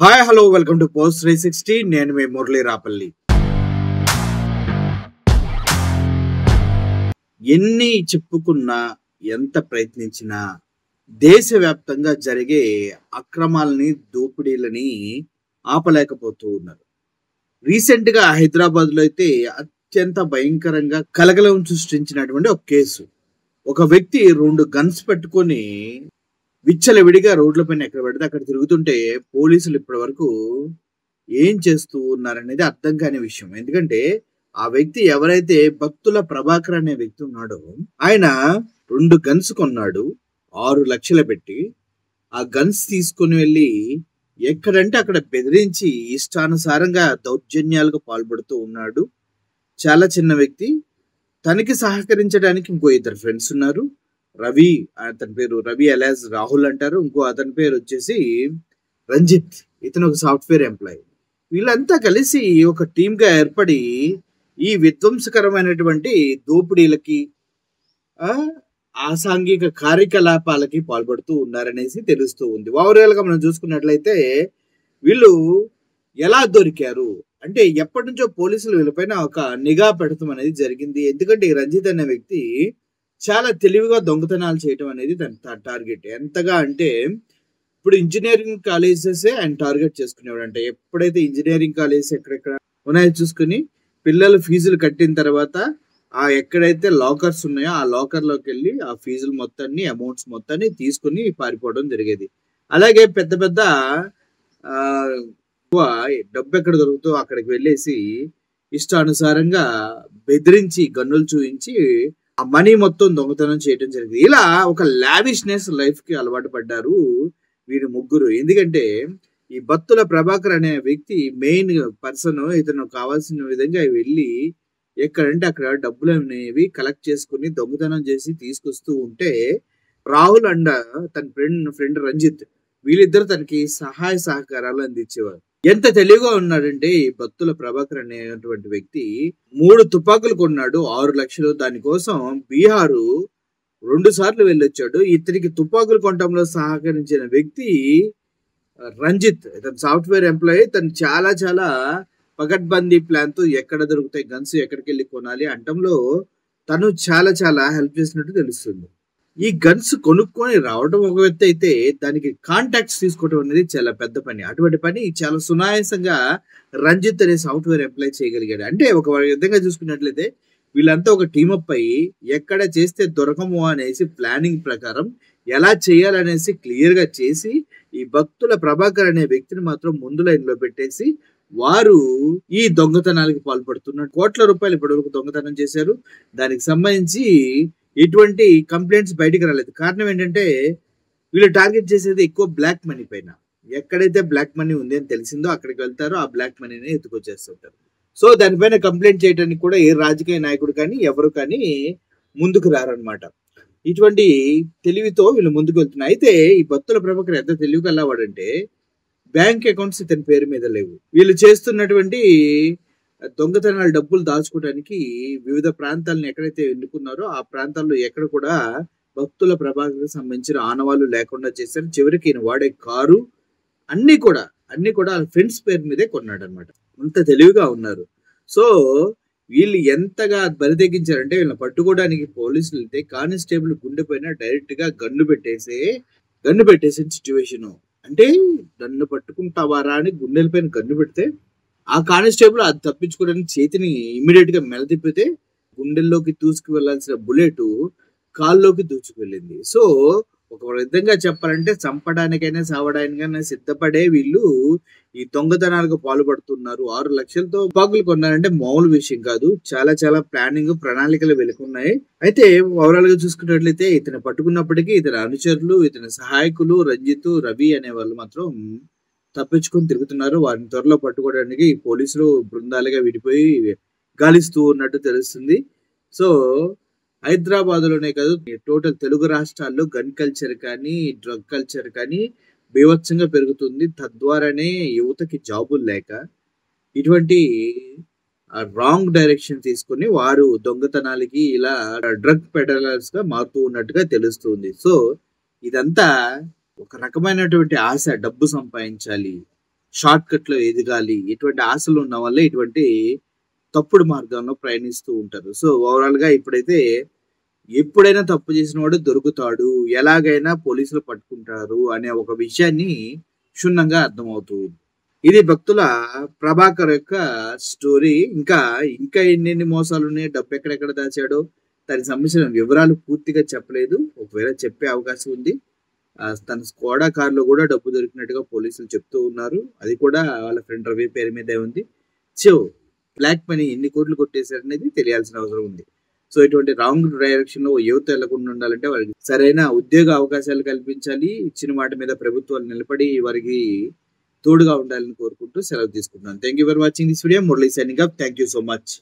Hi hello welcome to post 360. నేను మీ మురళీ రాపల్లి. ఎన్ని చెప్పుకున్నా ఎంత ప్రయత్నించినా దేశవ్యాప్తంగా జరిగే అక్రమాలని దోపిడీలని ఆపలేకపోతూ ఉన్నారు. రీసెంట్ గా హైదరాబాద్ లో అయితే అత్యంత భయంకరంగా కలకలం సృష్టించినటువంటి ఒక కేసు. ఒక వ్యక్తి 2 గన్స్ పెట్టుకొని విచ్చలవిడిగా రోడ్లపైన ఎక్కడ పడితే అక్కడ తిరుగుతుంటే పోలీసులు ఇప్పటి వరకు ఏం చేస్తూ ఉన్నారనేది అర్థం కాని విషయం. ఎందుకంటే ఆ వ్యక్తి ఎవరైతే భక్తుల ప్రభాకర్ అనే వ్యక్తి ఉన్నాడో ఆయన 2 గన్స్ కొన్నాడు 6 లక్షలు పెట్టి. ఆ గన్స్ తీసుకుని వెళ్ళి ఎక్కడంటే అక్కడ బెదిరించి ఇష్టానుసారంగా దౌర్జన్యాలకు పాల్పడుతూ ఉన్నాడు. చాలా చిన్న వ్యక్తి. తనకి సహకరించడానికి ఇంకో 2 ఫ్రెండ్స్ ఉన్నారు. రవి, అతని పేరు రవి అలియాస్ రాహుల్ అంటారు. ఇంకో అతని పేరు వచ్చేసి రంజిత్, ఇతను ఒక సాఫ్ట్వేర్ ఎంప్లాయీ. వీళ్ళంతా కలిసి ఒక టీమ్ గా ఏర్పడి ఈ విధ్వంసకరమైనటువంటి దోపిడీలకి అసాంఘిక కార్యకలాపాలకి పాల్పడుతూ ఉన్నారనేసి తెలుస్తూ ఉంది. ఓవరాల్ గా మనం చూసుకున్నట్లయితే వీళ్ళు ఎలా దొరికారు అంటే ఎప్పటి నుంచో పోలీసులు వీళ్ళపైన ఒక నిఘా పెడతాం అనేది జరిగింది. ఎందుకంటే ఈ రంజిత్ అనే వ్యక్తి చాలా తెలివిగా దొంగతనాలు చేయటం అనేది తన టార్గెట్. ఎంతగా అంటే ఇప్పుడు ఇంజనీరింగ్ కాలేజెస్ ఆయన టార్గెట్ చేసుకునేవాడు. అంటే ఎప్పుడైతే ఇంజనీరింగ్ కాలేజెస్ ఎక్కడెక్కడ ఉన్నాయో చూసుకుని పిల్లలు ఫీజులు కట్టిన తర్వాత ఆ ఎక్కడైతే లాకర్స్ ఉన్నాయో ఆ లాకర్ లోకి వెళ్ళి ఆ ఫీజులు మొత్తాన్ని అమౌంట్స్ మొత్తాన్ని తీసుకుని పారిపోవడం జరిగేది. అలాగే పెద్ద పెద్ద డబ్బు ఎక్కడ దొరుకుతో అక్కడికి వెళ్ళేసి ఇష్టానుసారంగా బెదిరించి గన్నులు చూపించి ఆ మనీ మొత్తం దొంగతనం చేయడం జరిగింది. ఇలా ఒక లావిష్నెస్ లైఫ్ కి అలవాటు పడ్డారు వీరు ముగ్గురు. ఎందుకంటే ఈ భక్తుల ప్రభాకర్ అనే వ్యక్తి మెయిన్ పర్సన్. ఇతను కావాల్సిన విధంగా వెళ్ళి ఎక్కడంటే అక్కడ డబ్బులు అనేవి కలెక్ట్ చేసుకుని దొంగతనం చేసి తీసుకొస్తూ ఉంటే రాహుల్ అండ్ తన ఫ్రెండ్ రంజిత్ వీళ్ళిద్దరు తనకి సహాయ సహకారాలు అందించేవారు. ఎంత తెలివిగా ఉన్నాడంటే ఈ భక్తుల ప్రభాకర్ అనేటువంటి వ్యక్తి 3 తుపాకులు కొన్నాడు 6 లక్షలు. దానికోసం బీహారు 2 సార్లు వెళ్ళొచ్చాడు. ఇతనికి తుపాకులు కొనడంలో సహకరించిన వ్యక్తి రంజిత్, ఇతను సాఫ్ట్వేర్ ఎంప్లాయీ. తను చాలా చాలా పకడ్బందీ ప్లాన్ తో ఎక్కడ దొరుకుతాయి గన్స్, ఎక్కడికి వెళ్ళి కొనాలి అంటంలో తను చాలా చాలా హెల్ప్ చేసినట్టు తెలుస్తుంది. ఈ గన్స్ కొనుక్కొని రావడం ఒక వ్యక్తి అయితే దానికి కాంటాక్ట్స్ తీసుకోవడం అనేది చాలా పెద్ద పని. అటువంటి పని చాలా సునాయాసంగా రంజిత్ అనే సాఫ్ట్వేర్ ఎంప్లాయ్ చేయగలిగాడు. అంటే ఒక విధంగా చూసుకున్నట్లయితే వీళ్ళంతా ఒక టీమప్ అయ్యి ఎక్కడ చేస్తే దొరకము అనేసి ప్లానింగ్ ప్రకారం ఎలా చేయాలనేసి క్లియర్ గా చేసి ఈ భక్తుల ప్రభాకర్ అనే వ్యక్తిని మాత్రం ముందు లైన్ లో పెట్టేసి వారు ఈ దొంగతనాలకు పాల్పడుతున్నారు. కోట్ల రూపాయలు ఇప్పటివరకు దొంగతనం చేశారు. దానికి సంబంధించి ఎటువంటి కంప్లైంట్స్ బయటికి రాలేదు. కారణం ఏంటంటే వీళ్ళు టార్గెట్ చేసేది ఎక్కువ బ్లాక్ మనీ పైన. ఎక్కడైతే బ్లాక్ మనీ ఉంది అని తెలిసిందో అక్కడికి వెళ్తారో ఆ బ్లాక్ మనీని ఎత్తుకొచ్చేస్తుంటారు. సో దానిపైన కంప్లైంట్ చేయడానికి కూడా ఏ రాజకీయ నాయకుడు కానీ ఎవరు కానీ ముందుకు రారనమాట. ఇటువంటి తెలివితో వీళ్ళు ముందుకు వెళ్తున్నారు. అయితే ఈ భక్తుల ప్రభాకర్ ఎంత తెలివిగా వెళ్ళవాడంటే బ్యాంక్ అకౌంట్స్ ఇతని పేరు మీద లేవు. వీళ్ళు చేస్తున్నటువంటి దొంగతనాలు డబ్బులు దాచుకోవడానికి వివిధ ప్రాంతాలను ఎక్కడైతే ఎన్నుకున్నారో ఆ ప్రాంతాల్లో ఎక్కడ కూడా భక్తుల ప్రభాకర్కి సంబంధించిన ఆనవాళ్ళు లేకుండా చేశారు. చివరికి ఈయన వాడే కారు అన్ని కూడా ఫ్రెండ్స్ పేరు మీదే కొన్నాడు అనమాట. అంత తెలివిగా ఉన్నారు. సో వీళ్ళు ఎంతగా బరితెగించారంటే వీళ్ళని పట్టుకోవడానికి పోలీసులు వెళ్తే కానిస్టేబుల్ గుండె పైన డైరెక్ట్ గా గన్ను పెట్టేసే సిచ్యువేషన్. అంటే నన్ను పట్టుకుంటావారా అని గుండెల పైన గన్ను పెడితే ఆ కానిస్టేబుల్ అది తప్పించుకోవడానికి చేతిని ఇమీడియట్ గా మెలతిప్పితే గుండెల్లోకి దూసుకు వెళ్లాల్సిన బుల్లెట్ కాల్లోకి దూసుకు వెళ్ళింది. సో ఒక విధంగా చెప్పాలంటే చంపడానికైనా సావడానికైనా సిద్ధపడే వీళ్ళు ఈ దొంగతనాలకు పాల్పడుతున్నారు. 6 లక్షలతో తుపాకులు కొన్నారంటే మామూలు విషయం కాదు. చాలా చాలా ప్లానింగ్ ప్రణాళికలు వెలుకున్నాయి. అయితే ఓవరాల్ గా చూసుకున్నట్లయితే ఇతను పట్టుకున్నప్పటికీ ఇతని అనుచరులు, ఇతని సహాయకులు రంజిత్, రవి అనే వాళ్ళు మాత్రం తప్పించుకొని తిరుగుతున్నారు. వారిని త్వరలో పట్టుకోవడానికి పోలీసులు బృందాలుగా విడిపోయి గాలిస్తూ ఉన్నట్టు తెలుస్తుంది. సో హైదరాబాద్ లోనే కాదు టోటల్ తెలుగు రాష్ట్రాల్లో గన్ కల్చర్ కానీ డ్రగ్ కల్చర్ కానీ బీభత్సంగా పెరుగుతుంది. తద్వారానే యువతకి జాబులు లేక ఇటువంటి రాంగ్ డైరెక్షన్ తీసుకుని వారు దొంగతనాలకి ఇలా డ్రగ్ పెడలర్స్ గా మారుతూ ఉన్నట్టుగా తెలుస్తుంది. సో ఇదంతా ఒక రకమైనటువంటి ఆశ, డబ్బు సంపాదించాలి, షార్ట్ కట్ లో ఎదగాలి, ఇటువంటి ఆశలు ఉన్న వల్ల ఇటువంటి తప్పుడు మార్గంలో ప్రయాణిస్తూ ఉంటారు. సో ఓవరాల్ గా ఇప్పుడైతే ఎప్పుడైనా తప్పు చేసిన వాడు దొరుకుతాడు, ఎలాగైనా పోలీసులు పట్టుకుంటారు అనే ఒక విషయాన్ని క్షుణ్ణంగా అర్థమవుతుంది. ఇది భక్తుల ప్రభాకర్ యొక్క స్టోరీ. ఇంకా ఇంకా ఎన్నెన్ని మోసాలు ఉన్నాయి, డబ్బు ఎక్కడెక్కడ దాచాడో దానికి సంబంధించిన వివరాలు పూర్తిగా చెప్పలేదు. ఒకవేళ చెప్పే అవకాశం ఉంది. తన స్కోడా కార్‌లో గూడా డబ్బు దొరికినట్టుగా పోలీసులు చెప్తూ ఉన్నారు. అది కూడా వాళ్ళ ఫ్రెండ్ రవి పేరు మీదే ఉంది. సో, బ్లాక్ మనీ ఎన్ని కోట్లు కొట్టేసారనేది తెలియాల్సిన అవసరం ఉంది. సో, ఇటువంటి రాంగ్ డైరెక్షన్‌లో యువత ఎళ్ళకుండా ఉండాలంటే వాళ్ళకి సరైన ఉద్యోగ అవకాశాలు కల్పించాలి. ఇచ్చిన మాట మీద ప్రభుత్వాలు నిలబడి వారికి తోడుగా ఉండాలని కోరుకుంటూ సెలవు తీసుకుంటున్నాను. Thank you for watching this video. Murali signing off. Thank you so much.